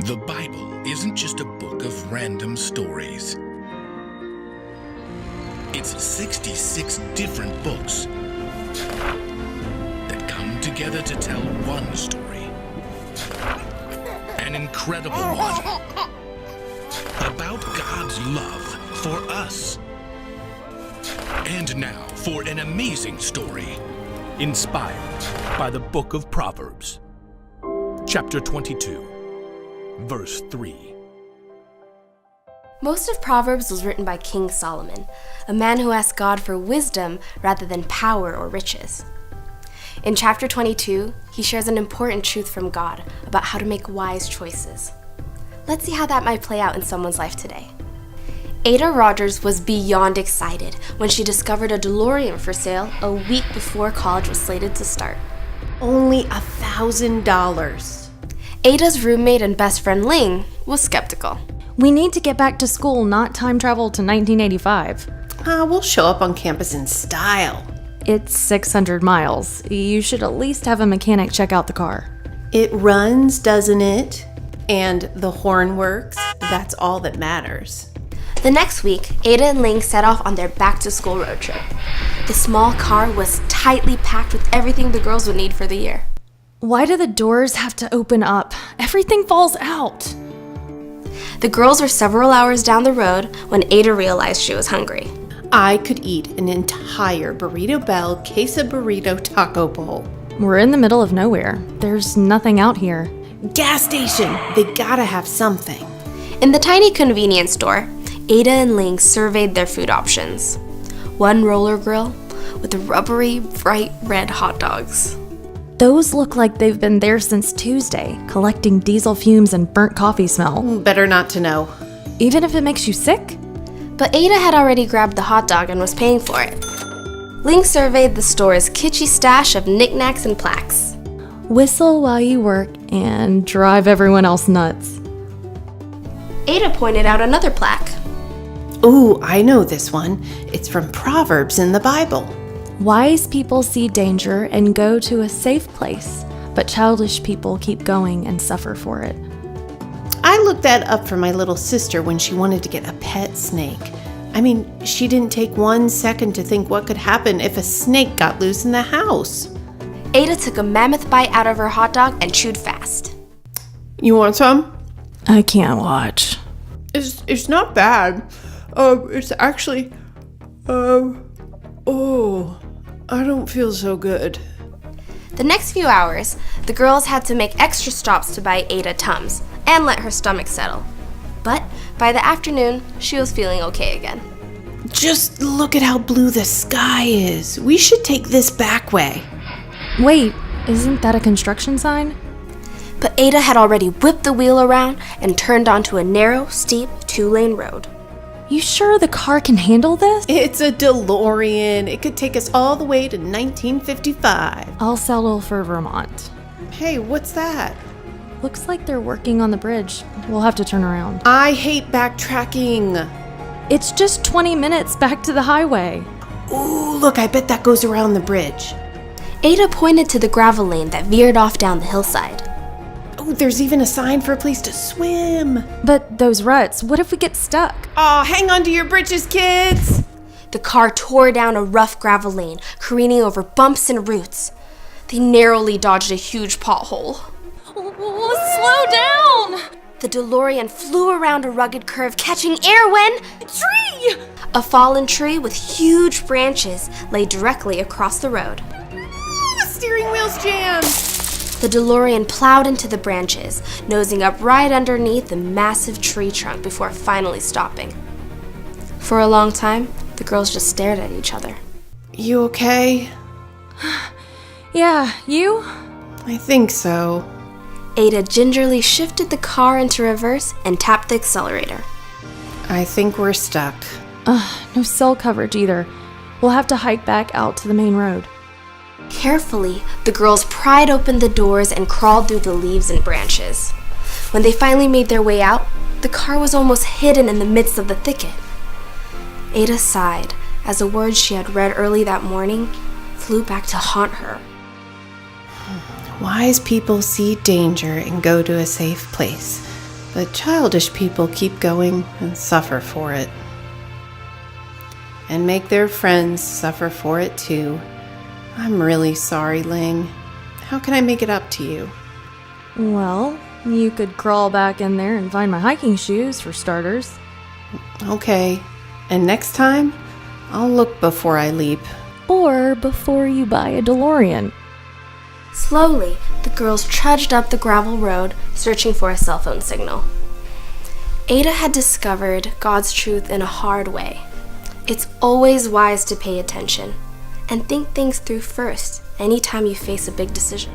The Bible isn't just a book of random stories. It's 66 different books that come together to tell one story. An incredible one. About God's love for us. And now for an amazing story. Inspired by the book of Proverbs. Chapter 22, verse 3. Most of Proverbs was written by King Solomon, a man who asked God for wisdom rather than power or riches. In chapter 22, he shares an important truth from God about how to make wise choices. Let's see how that might play out in someone's life today. Ada Rogers was beyond excited when she discovered a DeLorean for sale a week before college was slated to start. Only $1,000. Ada's roommate and best friend Ling was skeptical. We need to get back to school, not time travel to 1985. We'll show up on campus in style. It's 600 miles. You should at least have a mechanic check out the car. It runs, doesn't it? And the horn works. That's all that matters. The next week, Ada and Ling set off on their back-to-school road trip. The small car was tightly packed with everything the girls would need for the year. Why do the doors have to open up? Everything falls out. The girls were several hours down the road when Ada realized she was hungry. I could eat an entire Burrito Bell Queso Burrito taco bowl. We're in the middle of nowhere. There's nothing out here. Gas station! They gotta have something. In the tiny convenience store, Ada and Ling surveyed their food options. One roller grill with rubbery, bright red hot dogs. Those look like they've been there since Tuesday, collecting diesel fumes and burnt coffee smell. Better not to know. Even if it makes you sick? But Ada had already grabbed the hot dog and was paying for it. Ling surveyed the store's kitschy stash of knickknacks and plaques. Whistle while you work and drive everyone else nuts. Ada pointed out another plaque. Ooh, I know this one. It's from Proverbs in the Bible. Wise people see danger and go to a safe place, but childish people keep going and suffer for it. I looked that up for my little sister when she wanted to get a pet snake. I mean, she didn't take 1 second to think what could happen if a snake got loose in the house. Ada took a mammoth bite out of her hot dog and chewed fast. You want some? I can't watch. It's not bad. It's actually, I don't feel so good. The next few hours, the girls had to make extra stops to buy Ada Tums and let her stomach settle. But by the afternoon, she was feeling okay again. Just look at how blue the sky is. We should take this back way. Wait, isn't that a construction sign? But Ada had already whipped the wheel around and turned onto a narrow, steep 2-lane road. You sure the car can handle this? It's a DeLorean. It could take us all the way to 1955. I'll settle for Vermont. Hey, what's that? Looks like they're working on the bridge. We'll have to turn around. I hate backtracking. It's just 20 minutes back to the highway. Ooh, look, I bet that goes around the bridge. Ada pointed to the gravel lane that veered off down the hillside. Oh, there's even a sign for a place to swim. But those ruts, what if we get stuck? Oh, hang on to your britches, kids. The car tore down a rough gravel lane, careening over bumps and roots. They narrowly dodged a huge pothole. Slow down! The DeLorean flew around a rugged curve, catching air when... Tree! A fallen tree with huge branches lay directly across the road. The steering wheel's jammed. The DeLorean plowed into the branches, nosing up right underneath the massive tree trunk before finally stopping. For a long time, the girls just stared at each other. You okay? Yeah, you? I think so. Ada gingerly shifted the car into reverse and tapped the accelerator. I think we're stuck. No cell coverage either. We'll have to hike back out to the main road. Carefully, the girls pried open the doors and crawled through the leaves and branches. When they finally made their way out, the car was almost hidden in the midst of the thicket. Ada sighed as the words she had read early that morning flew back to haunt her. Wise people see danger and go to a safe place, But childish people keep going and suffer for it. And make their friends suffer for it too. I'm really sorry, Ling. How can I make it up to you? Well, you could crawl back in there and find my hiking shoes, for starters. Okay. And next time, I'll look before I leap. Or before you buy a DeLorean. Slowly, the girls trudged up the gravel road, searching for a cell phone signal. Ada had discovered God's truth in a hard way. It's always wise to pay attention and think things through first anytime you face a big decision.